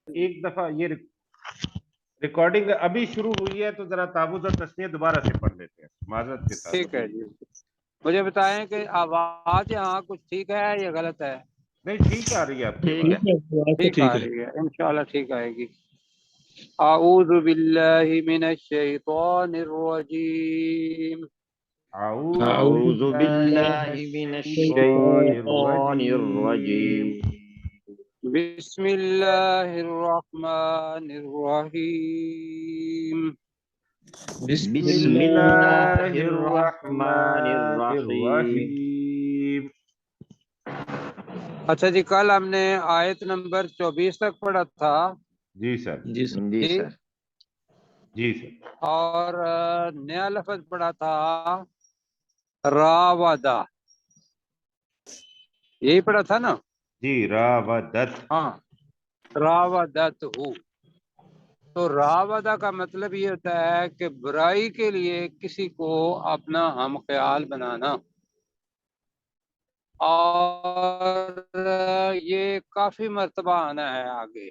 ایک دفعہ یہ ریکارڈنگ ابھی شروع ہوئی ہے تو ذرا تعوذ اور تسمیہ دوبارہ سے پڑھ لیتے ہیں معذرت کے ساتھ. ٹھیک ہے جی، مجھے بتائیں کہ آواز یہاں کچھ ٹھیک ہے یا غلط ہے؟ نہیں ٹھیک آ رہی ہے آپ کی ٹھیک بات. ہے ٹھیک آ رہی ہے، انشاءاللہ ٹھیک آئے گی. اعوذ باللہ من الشیطان الرجیم. اعوذ باللہ من الشیطان الرجیم بسم اللہ الرحمن الرحیم. بسم اللہ الرحمن الرحیم. اچھا جی، کل ہم نے آیت نمبر 24 تک پڑھا تھا. جی سر. جی سر. جی سر. اور نیا لفظ پڑھا تھا راودہ، یہی پڑھا تھا نا؟ جی راودت. ہاں، راودت ہو. تو راودہ کا مطلب یہ ہوتا ہے کہ برائی کے لیے کسی کو اپنا ہم خیال بنانا. اور یہ کافی مرتبہ آنا ہے آگے.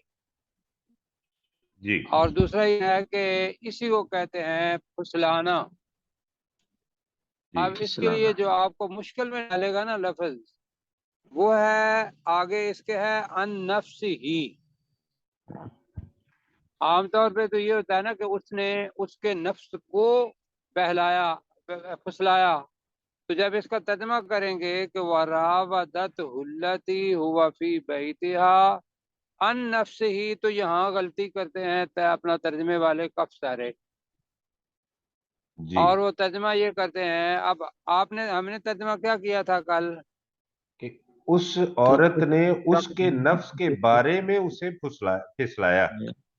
جی. اور دوسرا یہ ہے کہ اسی کو کہتے ہیں پھسلانا. اب اس کے لیے جو آپ کو مشکل میں ڈالے گا نا لفظ، وہ ہے آگے اس کے ہے ان نفس ہی. عام طور پہ تو یہ ہوتا ہے نا کہ اس نے اس کے نفس کو بہلایا، پھسلایا. تو جب اس کا ترجمہ کریں گے کہ وَرَاوَدَتْهُ الَّتِي هُوَ فِي بَيْتِهَا عَن نَفْسِهِ، تو یہاں غلطی کرتے ہیں اپنا ترجمے والے کف سارے. جی. اور وہ ترجمہ یہ کرتے ہیں، اب ہم نے ترجمہ کیا کیا تھا کل؟ کہ اس عورت نے اس کے نفس کے بارے میں اسے پھسلایا.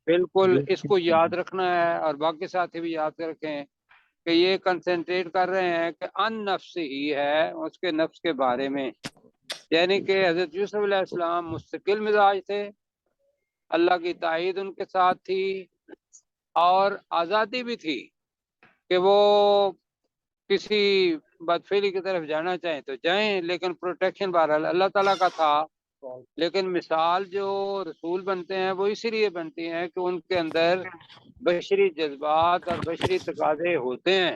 بالکل، اس کو یاد رکھنا ہے اور باقی ساتھی بھی یاد رکھیں کہ یہ کنسنٹریٹ کر رہے ہیں کہ ان نفس ہی ہے، اس کے نفس کے بارے میں. یعنی کہ حضرت یوسف علیہ السلام مستقل مزاج تھے، اللہ کی تائید ان کے ساتھ تھی، اور آزادی بھی تھی کہ وہ کسی بدفعلی کی طرف جانا چاہیں تو جائیں، لیکن پروٹیکشن بہرحال اللہ تعالیٰ کا تھا. لیکن مثال جو رسول بنتے ہیں وہ اسی لیے بنتی ہیں کہ ان کے اندر بشری جذبات اور بشری تقاضے ہوتے ہیں،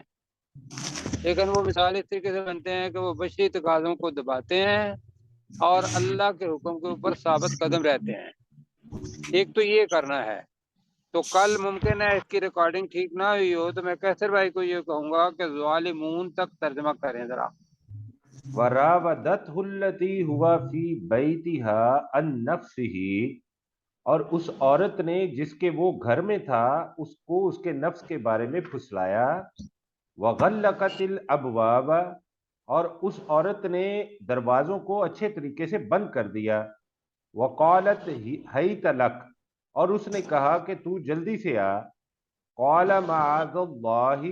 لیکن وہ مثال اس طریقے سے بنتے ہیں کہ وہ بشری تقاضوں کو دباتے ہیں اور اللہ کے حکم کے اوپر ثابت قدم رہتے ہیں. ایک تو یہ کرنا ہے. تو کل ممکن ہے اس کی ریکارڈنگ ٹھیک نہ ہوئی ہو، تو میں کیسر بھائی کو یہ کہوں گا کہ ظالمون تک ترجمہ کریں ذرا. وَرَاوَدَتْهُ الَّتِي هُوَ فِي بَيْتِهَا عَن نَفْسِهِ، اور اس عورت نے جس کے وہ گھر میں تھا اس کو اس کے نفس کے بارے میں پھسلایا. وَغَلَّقَتِ الْأَبْوَابَ، اور اس عورت نے دروازوں کو اچھے طریقے سے بند کر دیا. وَقَالَتْ هَيْتَ لَكَ، اور اس نے کہا کہ تو جلدی سے آ. قَالَ مَعَاذَ اللَّهِ،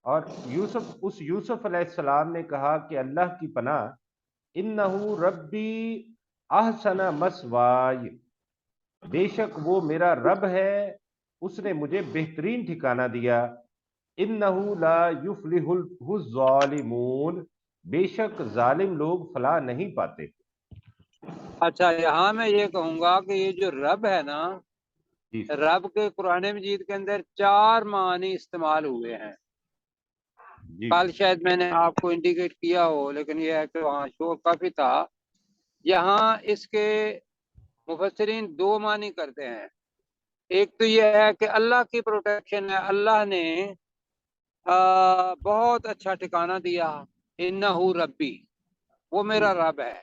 اور یوسف علیہ السلام نے کہا کہ اللہ کی پناہ. انہو ربی احسن مثوائی، بے شک وہ میرا رب ہے، اس نے مجھے بہترین ٹھکانہ دیا. انہو لا یفلح الظالمون، بے شک ظالم لوگ فلاح نہیں پاتے. اچھا، یہاں میں یہ کہوں گا کہ یہ جو رب ہے نا، جی رب کے قرآن مجید کے اندر 4 معنی استعمال ہوئے ہیں. جی کل شاید میں نے آپ کو انڈیکیٹ کیا ہو، لیکن یہ ہے کہ وہاں شور کافی تھا. یہاں اس کے مفسرین 2 معنی کرتے ہیں. ایک تو یہ ہے کہ اللہ کی پروٹیکشن ہے، اللہ نے بہت اچھا ٹھکانہ دیا، انہو ربی، وہ میرا رب ہے.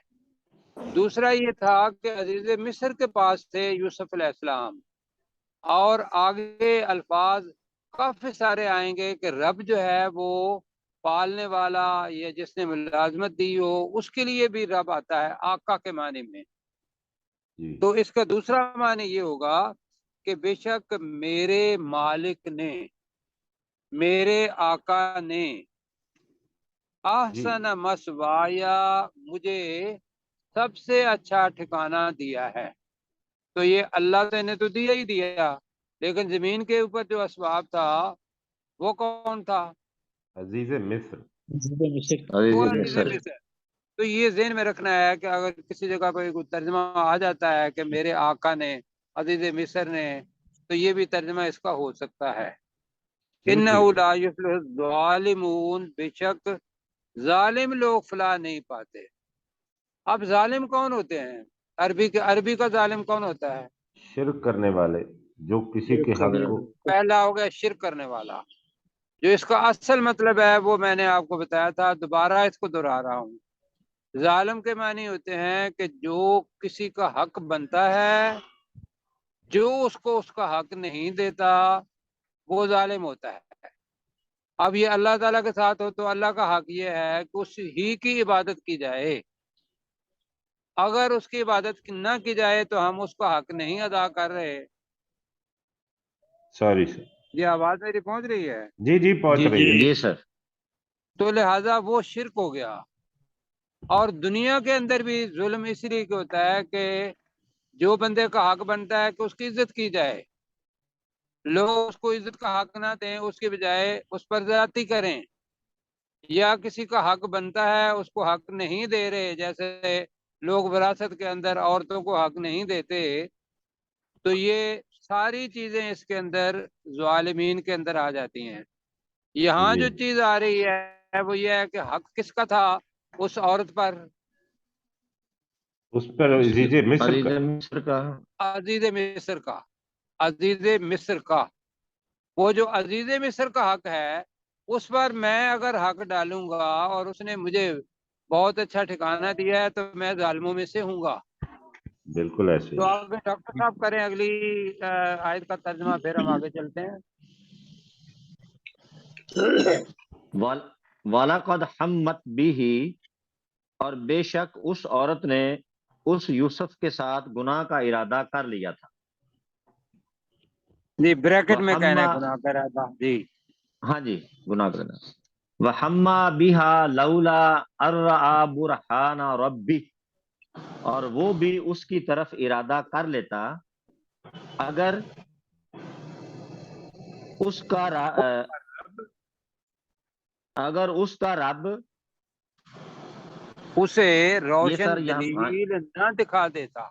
دوسرا یہ تھا کہ عزیز مصر کے پاس تھے یوسف علیہ السلام، اور آگے الفاظ کافی سارے آئیں گے کہ رب جو ہے وہ پالنے والا یا جس نے ملازمت دی ہو اس کے لیے بھی رب آتا ہے آقا کے معنی میں. تو اس کا دوسرا معنی یہ ہوگا کہ بے شک میرے مالک نے، میرے آقا نے، احسن مسوایا، مجھے سب سے اچھا ٹھکانہ دیا ہے. تو یہ اللہ نے تو دیا ہی دیا، لیکن زمین کے اوپر جو اسباب تھا وہ کون تھا؟ عزیز مصر. وہ عزیز مصر. تو یہ ذہن میں رکھنا ہے کہ اگر کسی جگہ پہ کوئی ترجمہ آ جاتا ہے کہ میرے آقا نے عزیز مصر نے، تو یہ بھی ترجمہ اس کا ہو سکتا ہے، انہو لا یفلح الظالمون، بے شک ظالم لوگ فلاح نہیں پاتے۔ اب ظالم کون ہوتے ہیں؟ عربی کا ظالم کون ہوتا ہے؟ شرک کرنے والے، جو کسی کے حق کو پہلا ہو گیا شرک کرنے والا، جو اس کا اصل مطلب ہے وہ میں نے آپ کو بتایا تھا، دوبارہ اس کو دہرا رہا ہوں۔ ظالم کے معنی ہوتے ہیں کہ جو کسی کا حق بنتا ہے، جو اس کو اس کا حق نہیں دیتا، وہ ظالم ہوتا ہے۔ اب یہ اللہ تعالیٰ کے ساتھ ہو تو اللہ کا حق یہ ہے کہ اس ہی کی عبادت کی جائے، اگر اس کی عبادت نہ کی جائے تو ہم اس کا حق نہیں ادا کر رہے۔ سوری سر، یہ آواز میری پہنچ رہی ہے؟ جی جی پہنچ رہی ہے۔ جی سر۔ تو لہذا وہ شرک ہو گیا۔ اور دنیا کے اندر بھی ظلم اس لیے کہ ہوتا ہے کہ جو بندے کا حق بنتا ہے کہ اس کی عزت کی جائے، لوگ اس کو عزت کا حق نہ دیں، اس کے بجائے اس پر زیادتی کریں، یا کسی کا حق بنتا ہے اس کو حق نہیں دے رہے، جیسے لوگ وراثت کے اندر عورتوں کو حق نہیں دیتے، تو یہ ساری چیزیں اس کے اندر ظالمین کے اندر آ جاتی ہیں۔ یہاں جی جو چیز آ رہی ہے وہ یہ ہے کہ حق کس کا تھا اس عورت پر؟ اس پر عزیز مصر عزیز کا، مصر کا۔ عزیز مصر کا، عزیز مصر کا، وہ جو عزیز مصر کا حق ہے اس پر میں اگر حق ڈالوں گا اور اس نے مجھے بہت اچھا ٹھکانہ دیا ہے تو میں ظالموں میں سے ہوں گا۔ بالکل ایسے تو ہی۔ آپ ڈاکٹر صاحب کریں اگلی آیت کا ترجمہ، پھر ہم آگے چلتے ہیں۔ وَلَقَدْ حَمَّتْ بِهِ، اور بے شک اس عورت نے اس یوسف کے ساتھ گناہ کا ارادہ کر لیا تھا۔ جی بریکٹ میں کہنا ہے وَحَمَّا، گناہ کا ارادہ، جی ہاں جی گناہ کا ارادہ۔ وَحَمَّا بِهَا لَوْلَا أَن رَأَىٰ بُرْهَانَ رَبِّهِ، اور وہ بھی اس کی طرف ارادہ کر لیتا اگر اس کا رب اسے یہ روشن سر یہاں، دلیل نہ دکھا دیتا۔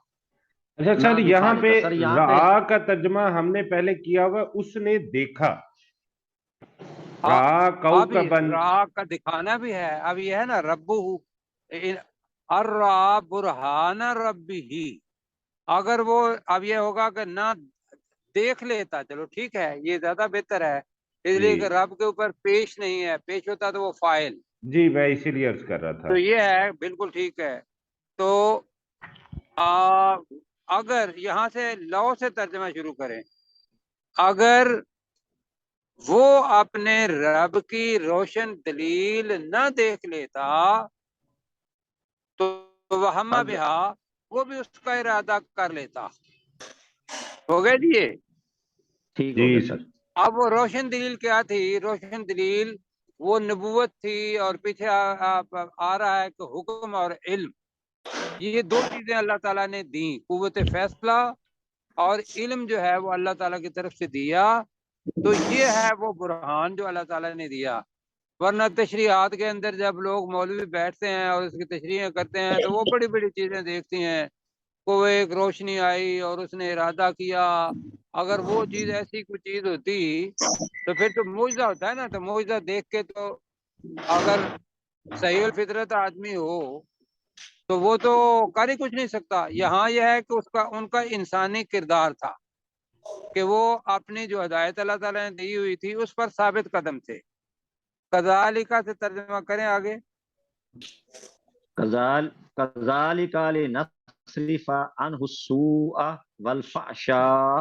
اچھا نہ سر، دکھا یہاں دیتا۔ پہ سر یہاں پہ رعا کا ترجمہ ہم نے پہلے کیا ہوا، اس نے دیکھا، رعا اب کوکبن۔ را کا دکھانا بھی ہے، اب یہ ہے نا ربو ارا برہان ربی ہی، اگر وہ اب یہ ہوگا کہ نہ دیکھ لیتا، چلو ٹھیک ہے یہ زیادہ بہتر ہے، اس لیے کہ رب کے اوپر پیش نہیں ہے، پیش ہوتا تو وہ فاعل، جی میں اسی لیے عرض کر رہا تھا۔ تو یہ ہے بالکل ٹھیک ہے۔ تو اگر یہاں سے لو سے ترجمہ شروع کریں، اگر وہ اپنے رب کی روشن دلیل نہ دیکھ لیتا تو وہما بہا، وہ بھی اس کا ارادہ کر لیتا۔ ہو گئے جی یہ؟ ٹھیک ہو گیا سر۔ اب وہ روشن دلیل کیا تھی؟ روشن دلیل وہ نبوت تھی، اور پیچھے آ رہا ہے کہ حکم اور علم، یہ دو چیزیں اللہ تعالیٰ نے دی، قوت فیصلہ اور علم جو ہے وہ اللہ تعالیٰ کی طرف سے دیا، تو یہ ہے وہ برہان جو اللہ تعالیٰ نے دیا۔ ورنہ تشریحات کے اندر جب لوگ مولوی بیٹھتے ہیں اور اس کی تشریحیں کرتے ہیں تو وہ بڑی بڑی چیزیں دیکھتی ہیں، کوئی ایک روشنی آئی اور اس نے ارادہ کیا، اگر وہ چیز ایسی کوئی چیز ہوتی تو پھر تو معجزہ ہوتا ہے نا، تو معجزہ دیکھ کے تو اگر صحیح الفطرت آدمی ہو تو وہ تو کر ہی کچھ نہیں سکتا۔ یہاں یہ ہے کہ ان کا انسانی کردار تھا کہ وہ اپنی جو ہدایت اللہ تعالیٰ نے دی ہوئی تھی اس پر ثابت قدم تھے۔ کذالک سے ترجمہ کریں آگے۔ کذالک لنصرف عنہ السوء والفحشاء،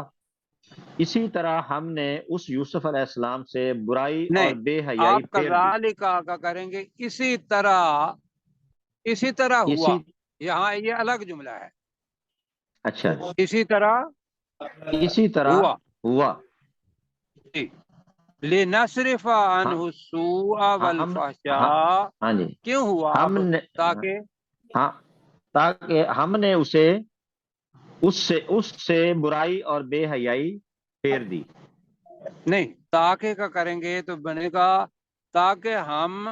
اسی طرح ہم نے اس یوسف علیہ السلام سے برائی اور نہیں، بے حیائی آپ پھیر دی۔ کذالک کا کریں گے اسی طرح ہوا، یہاں یہ الگ جملہ ہے۔ اچھا، اسی طرح اسی طرح ہوا۔ لنصرف عنہ السوء والفحشاء، ہاں جی، کیوں ہوا؟ ہم نے تاکہ ہم نے اس سے برائی اور بے حیائی پھیر دی۔ نہیں، تاکہ کا کریں گے تو بنے گا تاکہ ہم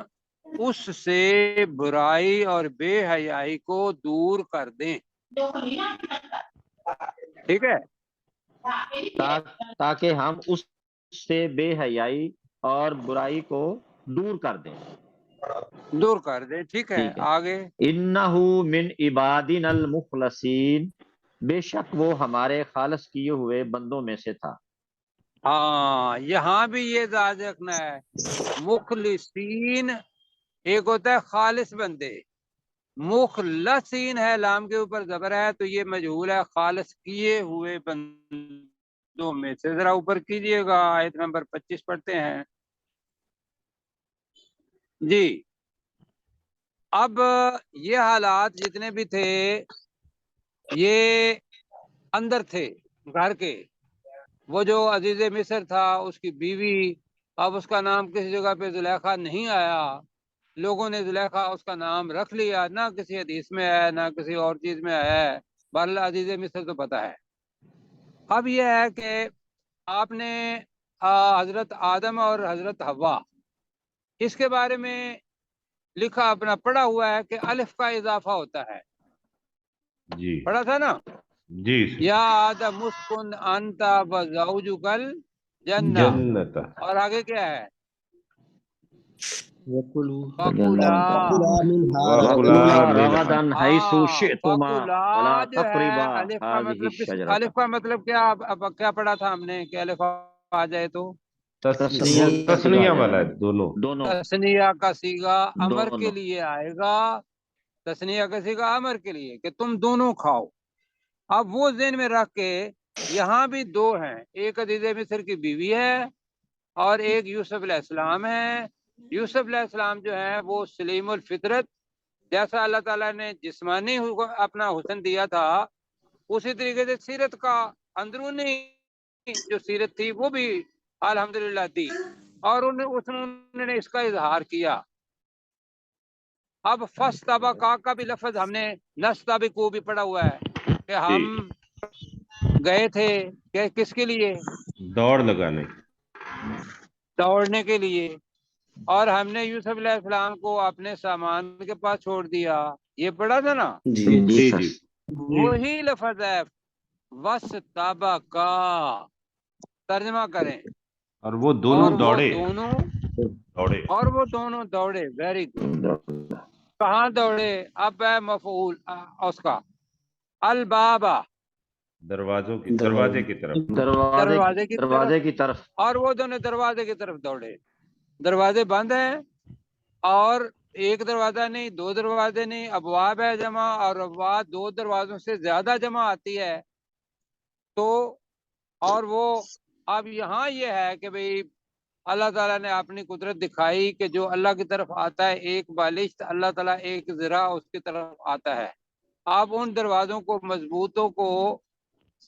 اس سے برائی اور بے حیائی کو دور کر دیں، ٹھیک ہے؟ تاکہ ہم اس سے بے حیائی اور برائی کو دور کر دیں. دور کر دیں. ٹھیک ہے, ٹھیک ہے. آگے. انہو من عبادنا المخلصین، بے شک وہ ہمارے خالص کیے ہوئے بندوں میں سے تھا. ہاں, یہاں بھی یہ یاد رکھنا ہے, مخلصین ایک ہوتا ہے خالص بندے, مخلصین ہے لام کے اوپر زبر ہے تو یہ مجہول ہے, خالص کیے ہوئے بندوں میں سے. ذرا اوپر کیجئے گا, آیت نمبر 25 پڑھتے ہیں جی. اب یہ حالات جتنے بھی تھے یہ اندر تھے گھر کے. وہ جو عزیز مصر تھا اس کی بیوی, اب اس کا نام کسی جگہ پہ زلیخا نہیں آیا, لوگوں نے زلیخا اس کا نام رکھ لیا, نہ کسی حدیث میں ہے نہ کسی اور چیز میں ہے, بہرحال عزیز مصر تو پتہ ہے. اب یہ ہے کہ آپ نے حضرت آدم اور حضرت حوا اس کے بارے میں لکھا اپنا پڑھا ہوا ہے کہ الف کا اضافہ ہوتا ہے, جی پڑھا تھا نا, جی یا آدم اسکن انت وزوجک الجنہ, جنت. اور آگے کیا ہے, وَكُلُوا فَكُلَا, وَكُلَا رغدا حیث شئتما ولا فَكُلَا جو ہے تقربا الف کا هذه مطلب الشجرة. الف کا مطلب کیا, اب کیا پڑھا تھا ہم نے کہ الف آ جائے تو تسنیہ وہ کا صیغہ تسنیہ آ جائے والا گا ہے نا, دونوں. دونوں تسنیہ کا صیغہ امر کے دونوں. لیے آئے گا, تسنیہ کا صیغہ امر کے لیے کہ تم دونوں کھاؤ. اب وہ ذہن میں رکھ کے یہاں بھی دو ہیں, ایک عزیز مصر کی بیوی ہے اور ایک یوسف علیہ السلام ہے. یوسف علیہ السلام جو ہے وہ سلیم الفطرت, جیسا اللہ تعالیٰ نے جسمانی اپنا حسن دیا تھا اسی طریقے سے سیرت کا اندرونی جو سیرت تھی وہ بھی الحمدللہ دی, اور انہوں نے اس کا اظہار کیا. اب فاستبقا کا بھی لفظ ہم نے نستبقوا بھی پڑھا ہوا ہے کہ ہم گئے تھے کہ کس کے لیے, دوڑ لگانے. دوڑنے کے لیے, اور ہم نے یوسف علیہ السلام کو اپنے سامان کے پاس چھوڑ دیا, یہ پڑھا تھا نا. جی جی جی سر. جی وہی لفظ ہے وَاسْتَبَقَا, ترجمہ کریں, اور وہ دونوں اور وہ دوڑے. دونوں دوڑے. اور وہ دونوں دوڑے. Very good. کہاں دوڑے, اب ہے مفعول اس کا, البابا, دروازے کی طرف. دروازے کی طرف, دروازے کی طرف. اور وہ دونوں دروازے کی طرف دوڑے. دروازے بند ہیں, اور ایک دروازہ نہیں, دو دروازے نہیں, ابواب ہے جمع, اور ابواب دو دروازوں سے زیادہ جمع آتی ہے. تو اور وہ اب یہاں یہ ہے کہ بھئی اللہ تعالیٰ نے اپنی قدرت دکھائی کہ جو اللہ کی طرف آتا ہے ایک بالشت, اللہ تعالیٰ ایک ذرا اس کی طرف آتا ہے. آپ ان دروازوں کو مضبوطوں کو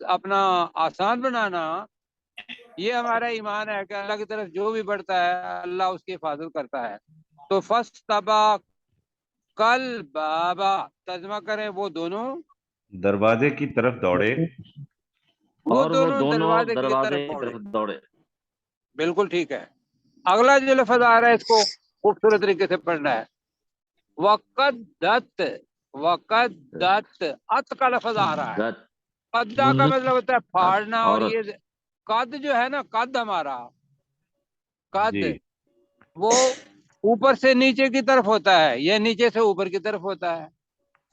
اپنا آسان بنانا, یہ ہمارا ایمان ہے کہ اللہ کی طرف جو بھی بڑھتا ہے اللہ اس کی حفاظت کرتا ہے. تو فاستبقا البابا, ترجمہ کریں وہ دونوں دروازے کی طرف دوڑے. اور وہ دونوں دروازے کی دروازے طرف کی دوڑے. طرف دوڑے. بالکل ٹھیک ہے. اگلا جو لفظ آ رہا ہے اس کو خوبصورت طریقے سے پڑھنا ہے, وقدت, وقدت, ات کا لفظ آ رہا ہے. قدہ کا مطلب ہوتا ہے پھاڑنا, اور عورت. یہ قد جو ہے نا, قد ہمارا قد جی وہ اوپر سے نیچے کی طرف ہوتا ہے یا نیچے سے اوپر کی طرف ہوتا ہے,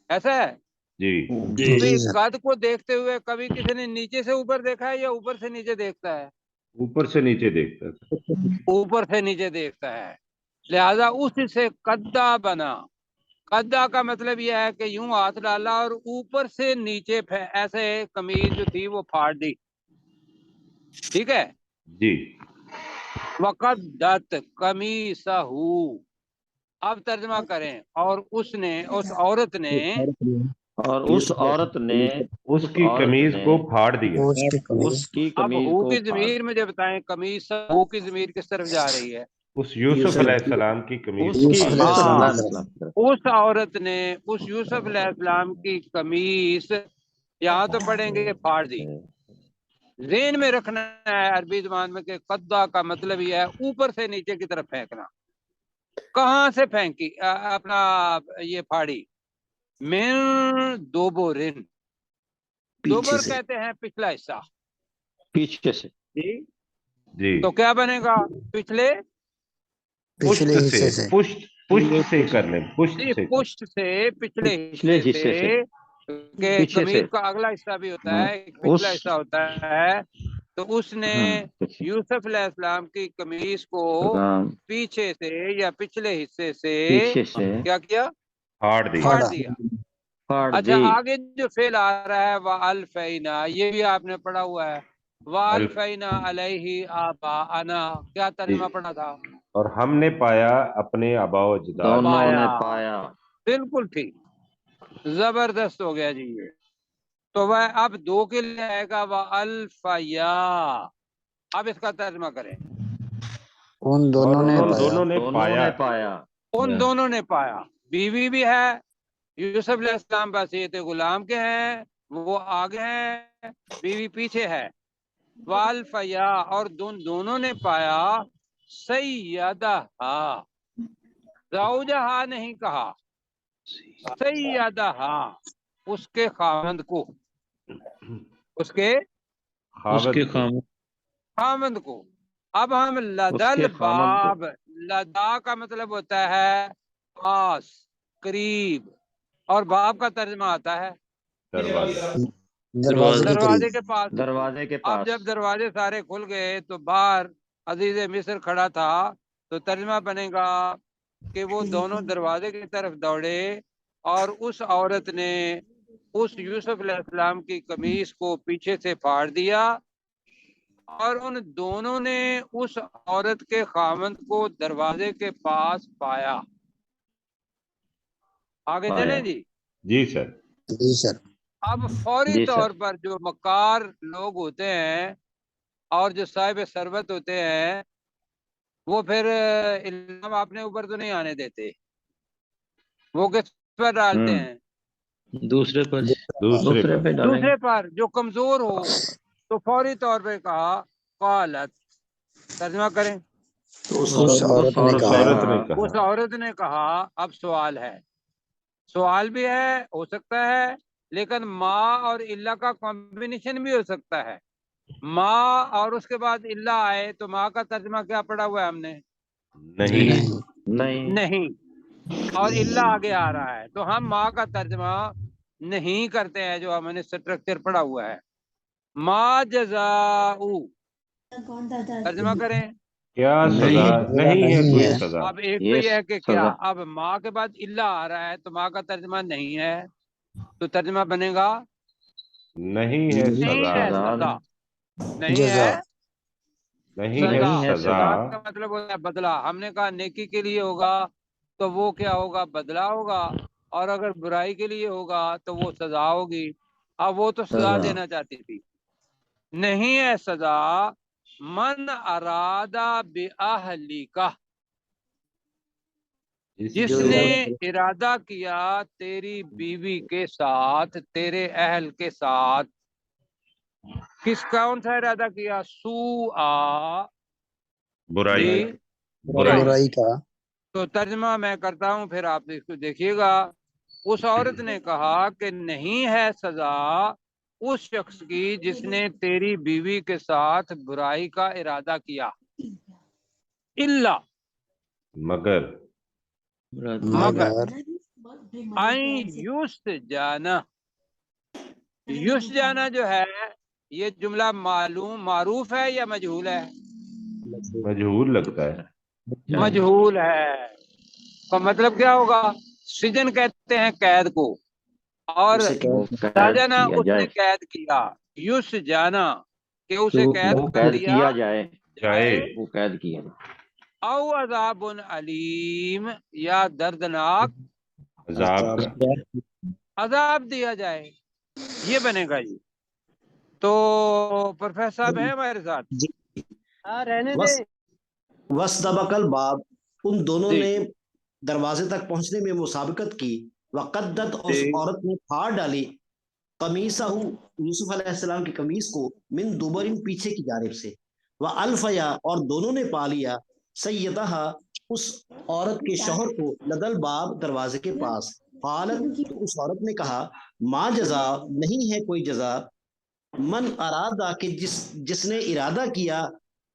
ایسا ہے. جی کبھی قد کو دیکھتے ہوئے کبھی کسی نے نیچے سے اوپر دیکھا ہے یا اوپر سے نیچے دیکھتا ہے, اوپر سے نیچے دیکھتا تھا. اوپر سے نیچے دیکھتا ہے, لہذا اس سے قدہ بنا. قدہ کا مطلب یہ ہے کہ یوں ہاتھ ڈالا اور اوپر سے نیچے ایسے قمیض جو تھی وہ پھاڑ دی. ٹھیک ہے. جی وقدت قمیصہ, اب ترجمہ کریں, اور اس نے, اس عورت نے, اور اس عورت نے اس کی قمیض کو پھاڑ دیا. اس کی اب قمیض ہو کو کی پھاڑ. ضمیر مجھے بتائیں, قمیص ہو کی ضمیر کس طرف جا رہی ہے؟ اس یوسف علیہ السلام کی قمیض اس کو کی پھاڑ یوسف دیا. علیہ ہاں, السلام کی طرف. اس عورت نے اس یوسف علیہ السلام کی قمیص, یہاں تو پڑھیں گے پھاڑ دی. ذہن میں رکھنا ہے عربی زبان میں کہ قدہ کا مطلب یہ ہے اوپر سے نیچے کی طرف پھینکنا. کہاں سے پھینکی اپنا یہ پھاڑی؟ من دوبرن, دوبر کہتے ہیں پچھلا حصہ, پیچھے سے جی جی تو کیا بنے گا؟ پچھلے پشت پچھلے حصے سے سے پشت سے کر لیں، پشت جی سے پشت سے پچھلے پچھلے حصے حصے سے سے کہ پیچھے سے قمیص کا اگلا حصہ بھی ہوتا ہے، ایک اس پچھلا حصہ ہوتا ہے، تو اس نے پیچھے یوسف علیہ السلام کی قمیص کو پیچھے سے یا پچھلے حصے سے کیا کیا؟ پھاڑ دی. پھاڑ پھاڑا دیا. پھاڑ اچھا دی. آگے جو فعل آ رہا ہے وَأَلْفَيْنَا، یہ بھی آپ نے پڑھا ہوا ہے، وَأَلْفَيْنَا عَلَيْهِ آبَاءَنَا، کیا ترجمہ پڑھا تھا؟ اور ہم نے پایا اپنے آبا و اجداد. دونوں نے پایا. بالکل ٹھیک، زبردست ہو گیا جی یہ. تو وہ اب دو کے لیے آئے گا وَأَلْفَيَا، اب اس کا ترجمہ کریں. ان دونوں نے ان پایا. دونوں نے دونوں پایا. نے پایا. ان دونوں نے پایا، بیوی بھی ہے، یوسف علیہ السلام بصیت غلام کے ہیں، وہ آگے ہیں، بیوی پیچھے ہے. والفیا، اور دونوں نے پایا سیدہا، زوجہا نہیں کہا، سیدہا، اس کے خاوند کو، اس کے خاوند کو. اب ہم لدل باب، لدا کا مطلب ہوتا ہے پاس، قریب، اور باب کا ترجمہ آتا ہے دروازے کے دروازے قریب. کے پاس. دروازے کے اب پاس. جب دروازے سارے کھل گئے تو باہر عزیز مصر کھڑا تھا، تو ترجمہ بنے گا کہ وہ دونوں دروازے کی طرف دوڑے، اور اس عورت نے اس یوسف علیہ السلام کی قمیص کو پیچھے سے پھاڑ دیا، اور ان دونوں نے اس عورت کے خاوند کو دروازے کے پاس پایا. آگے پایا. چلیں جی. جی سر. جی سر. اب فوری جی سر. طور پر جو مکار لوگ ہوتے ہیں اور جو صاحب ثروت ہوتے ہیں، وہ پھر الزام اپنے اوپر تو نہیں آنے دیتے، وہ کس پر ڈالتے ہیں؟ دوسرے پر. دوسرے پر. پہ ڈالیں. دوسرے پر. جو کمزور ہو تو فوری طور پہ کہا قالت، ترجمہ کریں. اس عورت نے اس کہا. عورت نے اس کہا. عورت نے کہا. اب سوال ہے، سوال بھی ہے، ہو سکتا ہے، لیکن ماں اور اللہ کا کمبینیشن بھی ہو سکتا ہے. ماں اور اس کے بعد اللہ آئے تو ماں کا ترجمہ کیا پڑھا ہوا ہے ہم نے؟ نہیں. نہیں. اور اللہ آگے آ رہا ہے تو ہم ماں کا ترجمہ نہیں کرتے ہیں جو ہم نے سٹرکچر پڑھا ہوا ہے. ما جزاؤ، ترجمہ کریں. کیا سزا نہیں ہے کوئی ہے. سزا. اب ایک تو یہ ہے کہ کیا اب ماں کے بعد اللہ آ رہا ہے تو ماں کا ترجمہ نہیں ہے، تو ترجمہ بنے گا نہیں ہے نہیں سزا. ہے سزا، نہیں جزا. ہے نہیں ہے سزا. ہے سزا. سزا کا مطلب ہوتا ہے بدلہ. ہم نے کہا نیکی کے لیے ہوگا تو وہ کیا ہوگا؟ بدلہ ہوگا، اور اگر برائی کے لیے ہوگا تو وہ سزا ہوگی. اب وہ تو سزا دینا چاہتی تھی. نہیں ہے سزا. من ارادہ بِأَهْلِکَ، جس نے ارادہ کیا تیری بیوی کے ساتھ، تیرے اہل کے ساتھ. کون سا ارادہ کیا؟ برائی. برائی کا. تو ترجمہ میں کرتا ہوں، پھر آپ اس کو دیکھیے گا. اس عورت نے کہا کہ نہیں ہے سزا اس شخص کی جس نے تیری بیوی کے ساتھ برائی کا ارادہ کیا، الا، مگر یوس جانا. یوس جانا جو ہے یہ جملہ معروف ہے یا مجہول ہے؟ مجہول لگتا ہے. مجہول ہے. تو مطلب کیا ہوگا؟ سجن کہتے ہیں قید کو، اور جانا اس نے قید کیا. یوس جانا کہ اسے قید کر دیا جائے. جائے. وہ قید کیا. او عذاب علیم، یا دردناک عذاب کا. عذاب دیا جائے، یہ بنے گا جی. تو پروفیسر صاحب ہیں ہمارے ساتھ؟ ہاں رہنے دیں. وَاسْتَبَقَ الْبَابَ، ان دونوں جی نے دروازے تک پہنچنے میں مسابقت کی. وَقَدَّتْ، اور اس عورت نے پھاڑ ڈالی قمیصہ، یوسف علیہ السلام کی قمیص کو، من دبر، پیچھے کی جانب سے. وَأَلْفَيَا، اور دونوں نے پا لیا سیدہا، اس عورت کے شوہر کو، لدل باب، دروازے کے پاس. قالت، تو اس عورت نے کہا، ما جزا، نہیں ہے کوئی جزا، من ارادہ کہ جس نے ارادہ کیا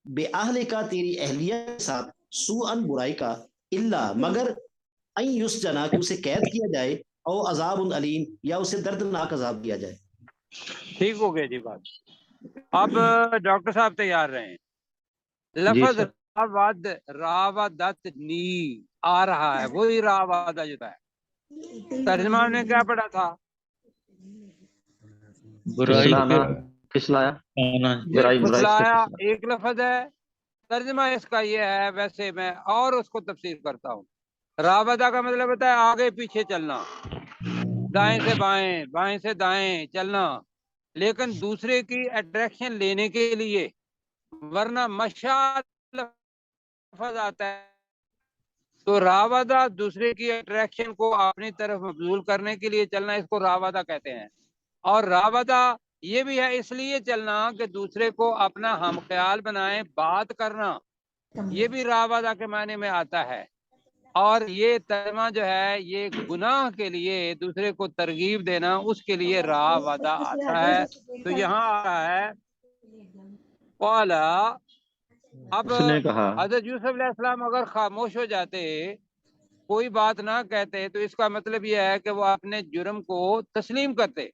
بے اہل کا تیری اہلیہ کے ساتھ سوءن برائی کا الا مگر ان یسجنا کہ اسے قید کیا جائے او عذاب علیم یا اسے دردناک عذاب دیا جائے. ٹھیک ہو گیا جی بات. اب ڈاکٹر صاحب تیار رہے ہیں. لفظ راودتنی آ رہا ہے، وہی راودہ جو ہے. ترجمہ نے کیا پڑھا تھا؟ پھسلایا. پھسلایا ایک لفظ ہے. ترجمہ اس کا یہ ہے، ویسے میں اور اس کو تفسیر کرتا ہوں. راودہ کا مطلب ہوتا ہے آگے پیچھے چلنا، دائیں سے بائیں، بائیں سے دائیں چلنا، لیکن دوسرے کی اٹریکشن لینے کے لیے. ورنہ مشا لفظ آتا ہے تو راودہ دوسرے کی اٹریکشن کو اپنی طرف مبذول کرنے کے لیے چلنا، اس کو راودہ کہتے ہیں. اور راودہ یہ بھی ہے اس لیے چلنا کہ دوسرے کو اپنا ہم خیال بنائیں، بات کرنا، یہ بھی راودہ کے معنی میں آتا ہے. اور یہ ترجمہ جو ہے یہ گناہ کے لیے دوسرے کو ترغیب دینا، اس کے لیے راودہ آتا ہے. تو یہاں آ رہا ہے قالا. اب اس نے کہا، حضرت یوسف علیہ السلام اگر خاموش ہو جاتے، کوئی بات نہ کہتے، تو اس کا مطلب یہ ہے کہ وہ اپنے جرم کو تسلیم کرتے.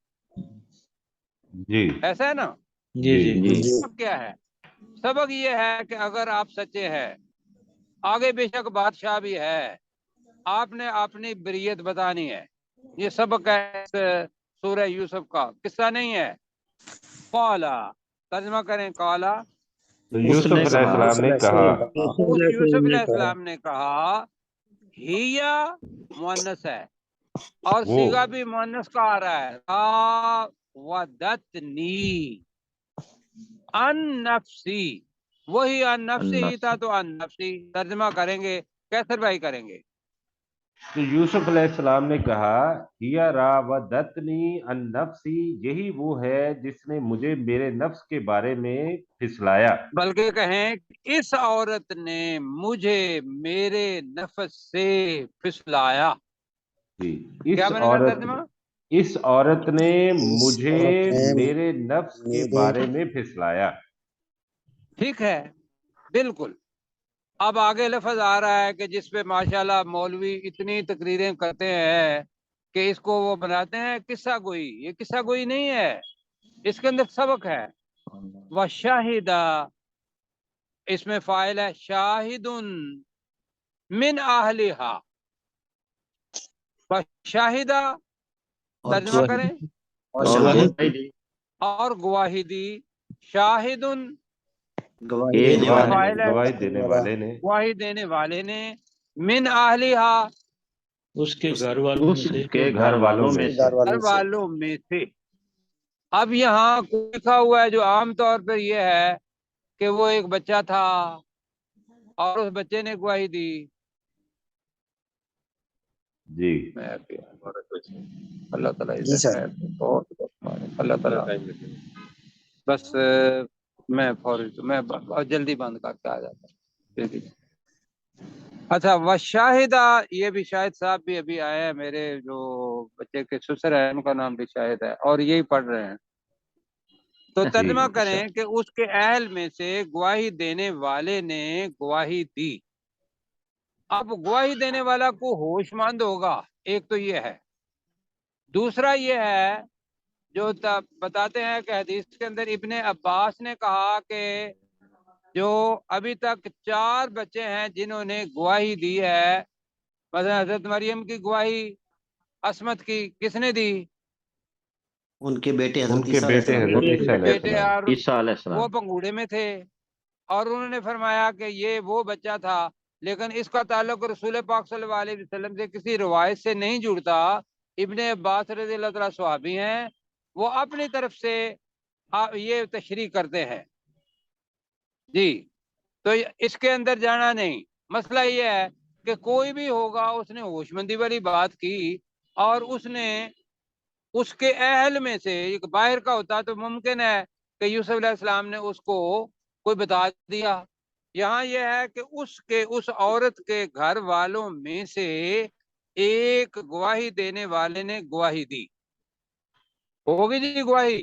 جی ایسا ہے نا؟ جی سبق کیا ہے؟ سبق یہ ہے کہ اگر آپ سچے ہیں، آگے بے شک بادشاہ بھی ہے، آپ نے اپنی بریت بتانی ہے. یہ سبق ہے سورہ یوسف کا، قصہ نہیں ہے. قالا، ترجمہ کریں قالا. تو یوسف علیہ السلام نے کہا. یوسف علیہ السلام نے کہا، ہیا مؤنث ہے اور وہ صیغہ بھی مؤنث کا آ رہا ہے. راودتنی ان نفسی، وہی ان نفسی ہی تھا تو ان نفسی. ترجمہ کریں گے کیسر بھائی کریں گے. تو یوسف علیہ السلام نے کہا ہیا راودتنی عن نفسی، یہی وہ ہے جس نے مجھے میرے نفس کے بارے میں پھسلایا. بلکہ کہیں اس عورت نے مجھے میرے نفس سے پھسلایا. جی کیا بنے گا ترجمہ؟ اس عورت نے مجھے عورت نے میرے نفس کے میرے بارے میں پھسلایا. ٹھیک ہے بالکل. اب آگے لفظ آ رہا ہے کہ جس پہ ماشاءاللہ مولوی اتنی تقریریں کرتے ہیں کہ اس کو وہ بناتے ہیں قصہ گوئی. یہ قصہ گوئی نہیں ہے، اس کے اندر سبق ہے. وشاہدہ، اس میں فاعل ہے شاہد من اہلہا. وشاہدہ ترجمہ کریں اور گواہی دی. شاہد گواہی دینے والے نے، گواہی دینے والے نے. من اہلہا، اس کے گھر والوں میں سے. گھر والوں میں سے. اب یہاں لکھا ہوا ہے جو عام طور پر یہ ہے کہ وہ ایک بچہ تھا اور اس بچے نے گواہی دی. جی اللہ تعالیٰ جی سر. اللہ تعالیٰ. بس میں فوری میں جلدی بند کر کے آ جاتا ہوں. اچھا وشاہدہ، یہ بھی شاہد صاحب بھی ابھی آئے ہیں، میرے جو بچے کے سسر ہیں ان کا نام بھی شاہد ہے اور یہی پڑھ رہے ہیں. تو ترجمہ کریں کہ اس کے اہل میں سے گواہی دینے والے نے گواہی دی. اب گواہی دینے والا کو ہوش مند ہوگا، ایک تو یہ ہے. دوسرا یہ ہے جو بتاتے ہیں کہ حدیث کے اندر ابن عباس نے کہا کہ جو ابھی تک 4 بچے ہیں جنہوں نے گواہی دی ہے، مثلا حضرت مریم کی گواہی، عصمت کی کس نے دی؟ ان کے بیٹے ان کے بیٹے حضرت عیسیٰ علیہ السلام. وہ پنگوڑے میں تھے اور انہوں نے فرمایا کہ یہ وہ بچہ تھا، لیکن اس کا تعلق رسول پاک صلی اللہ علیہ وسلم سے کسی روایت سے نہیں جڑتا. ابن عباس رضی اللہ تعالیٰ صحابی ہیں، وہ اپنی طرف سے یہ تشریح کرتے ہیں. جی تو اس کے اندر جانا نہیں. مسئلہ یہ ہے کہ کوئی بھی ہوگا اس نے ہوش مندی والی بات کی اور اس نے اس کے اہل میں سے ایک باہر کا ہوتا تو ممکن ہے کہ یوسف علیہ السلام نے اس کو کوئی بتا دیا. یہاں یہ ہے کہ اس عورت کے گھر والوں میں سے ایک گواہی دینے والے نے گواہی دی. ہوگی جی گواہی.